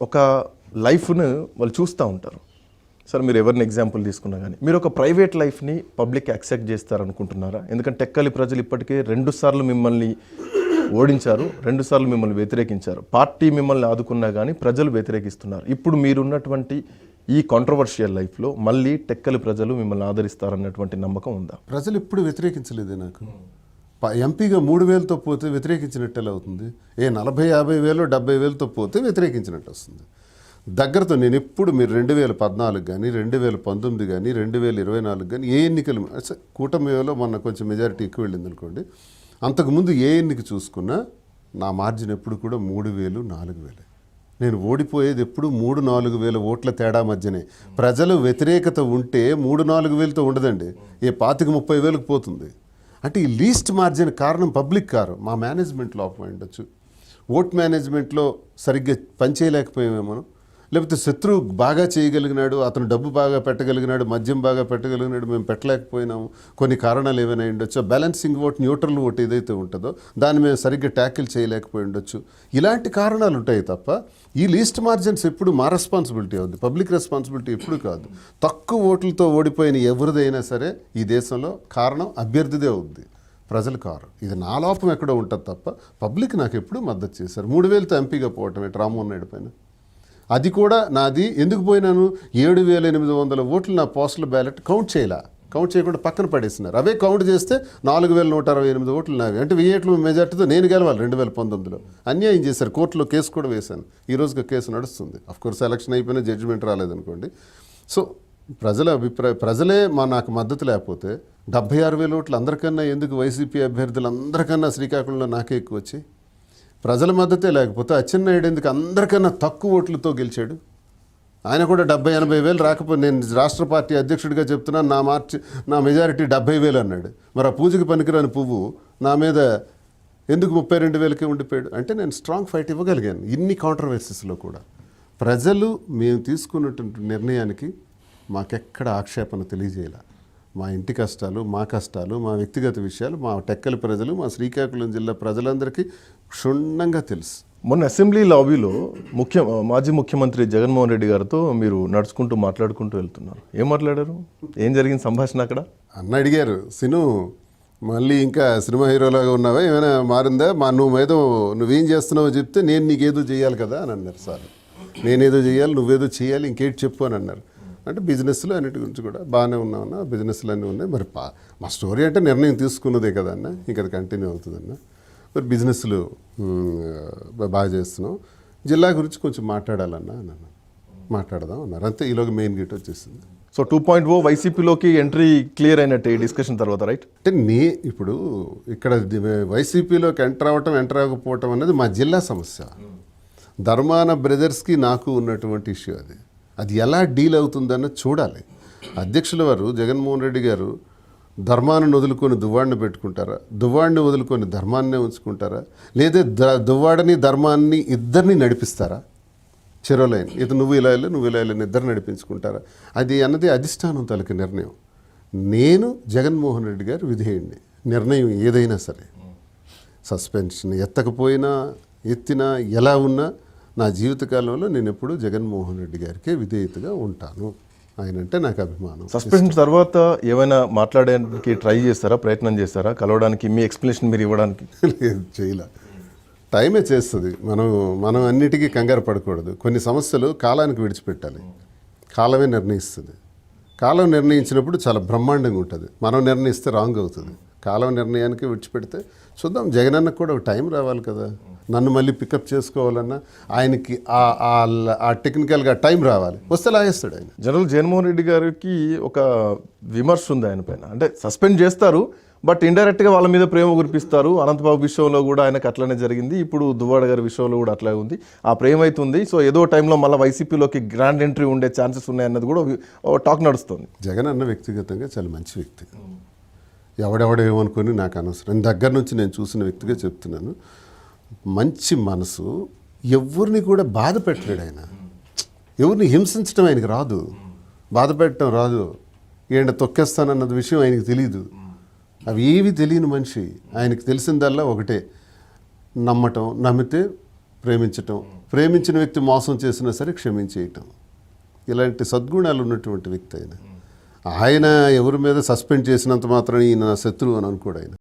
ఒక లైఫ్ను వాళ్ళు చూస్తూ ఉంటారు. సార్ మీరు ఎవరిని ఎగ్జాంపుల్ తీసుకున్నా కానీ మీరు ఒక ప్రైవేట్ లైఫ్ని పబ్లిక్ యాక్సెప్ట్ చేస్తారనుకుంటున్నారా? ఎందుకంటే టెక్కలి ప్రజలు ఇప్పటికే 2 సార్లు మిమ్మల్ని ఓడించారు, 2 సార్లు మిమ్మల్ని వ్యతిరేకించారు. పార్టీ మిమ్మల్ని ఆదుకున్నా కానీ ప్రజలు వ్యతిరేకిస్తున్నారు. ఇప్పుడు మీరున్నటువంటి ఈ కాంట్రవర్షియల్ లైఫ్లో మళ్ళీ టెక్కలి ప్రజలు మిమ్మల్ని ఆదరిస్తారన్నటువంటి నమ్మకం ఉందా? ప్రజలు ఎప్పుడు వ్యతిరేకించలేదు. నాకు ఎంపీగా 3,000తో పోతే వ్యతిరేకించినట్టు ఎలా అవుతుంది? 40, 50 వేలు 70 వేలతో పోతే వ్యతిరేకించినట్టు వస్తుంది. దగ్గరతో నేను ఎప్పుడు మీరు 2014 కానీ 2019 కానీ 2024 కానీ ఏ ఎన్నికలు కూటమిలో మొన్న కొంచెం మెజారిటీ ఎక్కువ వెళ్ళింది అనుకోండి, అంతకుముందు ఏ ఎన్నిక చూసుకున్నా నా మార్జిన్ ఎప్పుడు కూడా 3,000, 4,000. నేను ఓడిపోయేది ఎప్పుడు 3-4 వేల ఓట్ల తేడా మధ్యనే. ప్రజలు వ్యతిరేకత ఉంటే 3-4 వేలతో ఉండదండి, 25-30 వేలకు పోతుంది. అంటే ఈ లీస్ట్ మార్జిన్ కారణం పబ్లిక్ కారు, మా మేనేజ్మెంట్ లోపం ఉండొచ్చు, ఓట్ మేనేజ్మెంట్లో సరిగ్గా పనిచేయలేకపోయామేమో, లేకపోతే శత్రువు బాగా చేయగలిగినాడు, అతను డబ్బు బాగా పెట్టగలిగినాడు, మద్యం బాగా పెట్టగలిగినాడు, మేము పెట్టలేకపోయినాము, కొన్ని కారణాలు ఏమైనా ఉండొచ్చు. బ్యాలెన్సింగ్ ఓట్, న్యూట్రల్ ఓట్ ఏదైతే ఉంటుందో దాన్ని మేము సరిగ్గా ట్యాకిల్ చేయలేకపోయి ఉండొచ్చు. ఇలాంటి కారణాలు ఉంటాయి తప్ప ఈ లీస్ట్ మార్జిన్స్ ఎప్పుడు మా రెస్పాన్సిబిలిటీ అవుద్ది, పబ్లిక్ రెస్పాన్సిబిలిటీ ఎప్పుడు కాదు. తక్కువ ఓట్లతో ఓడిపోయిన ఎవరిదైనా సరే ఈ దేశంలో కారణం అభ్యర్థిదే అవుద్ది, ప్రజలు కారు. ఇది నా లోపం ఎక్కడో ఉంటుంది తప్ప పబ్లిక్ నాకు ఎప్పుడు మద్దతు చేశారు. 3,000తో ఎంపీగా పోవటం ఏంటి రామ్మోహన్ నాయుడు పైన? అది కూడా నాది ఎందుకు పోయినాను, 7,800 ఓట్లు నా పోస్టల్ బ్యాలెట్ కౌంట్ చేయకుండా పక్కన పడేసినారు. అవే కౌంట్ చేస్తే 4,168 ఓట్లు నావి. అంటే 1000 మెజార్టీతో నేను గెలవాలి 2019లో. అన్యాయం చేశారు. కోర్టులో కేసు కూడా వేశాను, ఈ రోజుగా కేసు నడుస్తుంది. అఫ్కోర్స్ ఎలక్షన్ అయిపోయినా జడ్జిమెంట్ రాలేదనుకోండి. సో ప్రజలే నాకు మద్దతు లేకపోతే 76,000 ఓట్లు అందరికన్నా ఎందుకు వైసీపీ అభ్యర్థులు అందరికన్నా శ్రీకాకుళంలో నాకే ఎక్కువ వచ్చాయి? ప్రజల మద్దతే లేకపోతే అచ్చెన్నాయుడు ఎందుకు అందరికన్నా తక్కువ ఓట్లతో గెలిచాడు? ఆయన కూడా 70-80 వేలు రాకపోతే, నేను రాష్ట్ర పార్టీ అధ్యక్షుడిగా చెప్తున్నాను, నా మెజారిటీ 70,000 అన్నాడు. మరి ఆ పూజకి పనికిరాని పువ్వు నా మీద ఎందుకు 32,000కే ఉండిపోయాడు? అంటే నేను స్ట్రాంగ్ ఫైట్ ఇవ్వగలిగాను ఇన్ని కాంట్రవర్సీస్లో కూడా. ప్రజలు మేము తీసుకున్నటువంటి నిర్ణయానికి మాకెక్కడ ఆక్షేపణ తెలియజేయాల. మా ఇంటి కష్టాలు, మా వ్యక్తిగత విషయాలు, మా టెక్కలి ప్రజలు, మా శ్రీకాకుళం జిల్లా ప్రజలందరికీ క్షుణ్ణంగా తెలుసు. మొన్న అసెంబ్లీ లాబీలో మాజీ ముఖ్యమంత్రి జగన్మోహన్ రెడ్డి గారితో మీరు మాట్లాడుకుంటూ వెళ్తున్నారు. ఏం మాట్లాడారు? ఏం జరిగింది సంభాషణ అక్కడ? అన్న అడిగారు, సిను మళ్ళీ ఇంకా సినిమా హీరోలాగా ఉన్నావా, ఏమైనా మారిందా, నువ్వేం చేస్తున్నావో చెప్తే నేను నీకేదో చేయాలి కదా అని అన్నారు. సార్ నేనేదో చేయాలి, నువ్వేదో చేయాలి, ఇంకేంటి చెప్పు అని అన్నారు. అంటే బిజినెస్లో అన్నిటి గురించి కూడా బాగానే ఉన్నామన్నా, బిజినెస్లు అన్నీ ఉన్నాయి. మరి మా స్టోరీ అంటే నిర్ణయం తీసుకున్నదే కదా అన్న, ఇంకా అది కంటిన్యూ అవుతుందన్న. మరి బిజినెస్లు బాగా చేస్తున్నాం, జిల్లా గురించి కొంచెం మాట్లాడాలన్నా అన్నాను. మాట్లాడదాం అన్నారు. అంతే, ఈలోగా మెయిన్ గేట్ వచ్చేసింది. సో 2.0 వైసీపీలోకి ఎంట్రీ క్లియర్ అయినట్టే ఈ డిస్కషన్ తర్వాత, రైట్? అంటే ఇప్పుడు ఇక్కడ వైసీపీలోకి ఎంటర్ అవ్వకపోవటం అనేది మా జిల్లా సమస్య. ధర్మాన బ్రదర్స్కి నాకు ఉన్నటువంటి ఇష్యూ అది ఎలా డీల్ అవుతుందన్నది చూడాలి. అధ్యక్షుల వారు జగన్మోహన్ రెడ్డి గారు ధర్మాన్ని వదులుకొని దువ్వాడిని పెట్టుకుంటారా, దువ్వాడిని వదులుకొని ధర్మాన్నే ఉంచుకుంటారా, లేదా దువ్వాడని ధర్మాన్ని ఇద్దరిని నడిపిస్తారా? చెరోలైన్ నువ్వు ఇలా వెళ్ళి ఇద్దరు నడిపించుకుంటారా? అది అన్నది అధిష్టానం తాలూకు నిర్ణయం. నేను జగన్మోహన్ రెడ్డి గారు విధేయుడిని. నిర్ణయం ఏదైనా సరే, సస్పెన్షన్ ఎత్తకపోయినా ఎత్తినా ఎలా ఉన్నా నా జీవితకాలంలో నేను ఎప్పుడూ జగన్మోహన్ రెడ్డి గారికే విధేయతగా ఉంటాను. ఆయన అంటే నాకు అభిమానం. సస్పెన్షన్ తర్వాత ఏమైనా మాట్లాడడానికి ట్రై చేస్తారా, ప్రయత్నం చేస్తారా, కలవడానికి, మీ ఎక్స్ప్లెనేషన్ మీరు ఇవ్వడానికి? లేదు, చేయలే. టైమే చేస్తుంది. మనం అన్నిటికీ కంగారు పడకూడదు. కొన్ని సమస్యలు కాలానికి విడిచిపెట్టాలి, కాలమే నిర్ణయిస్తుంది. కాలం నిర్ణయించినప్పుడు చాలా బ్రహ్మాండంగా ఉంటుంది, మనం నిర్ణయిస్తే రాంగ్ అవుతుంది. కాలం నిర్ణయానికి విడిచిపెడితే చూద్దాం. జగనన్నకు కూడా ఒక టైం రావాలి కదా, నన్ను మళ్ళీ పికప్ చేసుకోవాలన్నా ఆయనకి ఆ టెక్నికల్గా టైం రావాలి, వస్తే లాగేస్తాడు ఆయన. జనరల్ జగన్మోహన్ రెడ్డి గారికి ఒక విమర్శ ఉంది ఆయన పైన. అంటే సస్పెండ్ చేస్తారు, బట్ ఇండైరెక్ట్గా వాళ్ళ మీద ప్రేమ కురిపిస్తారు. అనంతబాబు విషయంలో కూడా ఆయనకు అట్లనే జరిగింది, ఇప్పుడు దువ్వాడ గారి విషయంలో కూడా అట్లాగే ఉంది. ఆ ప్రేమ అవుతుంది. సో ఏదో టైంలో మళ్ళీ వైసీపీలోకి గ్రాండ్ ఎంట్రీ ఉండే ఛాన్సెస్ ఉన్నాయన్నది కూడా టాక్ నడుస్తుంది. జగన్ అన్న వ్యక్తిగతంగా చాలా మంచి వ్యక్తి. ఏమనుకొని నాకు అనవసరం. దగ్గర నుంచి నేను చూసిన వ్యక్తిగా చెప్తున్నాను. మంచి మనసు, ఎవరిని కూడా బాధ పెట్టలేడు ఆయన. ఎవరిని హింసించడం ఆయనకి రాదు, బాధ పెట్టడం రాదు. ఏంటో తొక్కేస్తానన్నది విషయం ఆయనకి తెలియదు. అవి ఏవి తెలియని మనిషి. ఆయనకి తెలిసిందల్లా ఒకటే, నమ్మటం, నమ్మితే ప్రేమించటం, ప్రేమించిన వ్యక్తి మోసం చేసినా సరే క్షమించేయటం, ఇలాంటి సద్గుణాలు ఉన్నటువంటి వ్యక్తి ఆయన. ఆయన ఎవరి మీద సస్పెండ్ చేసినంత మాత్రం ఈయన శత్రువు అని అనుకోడు ఆయన.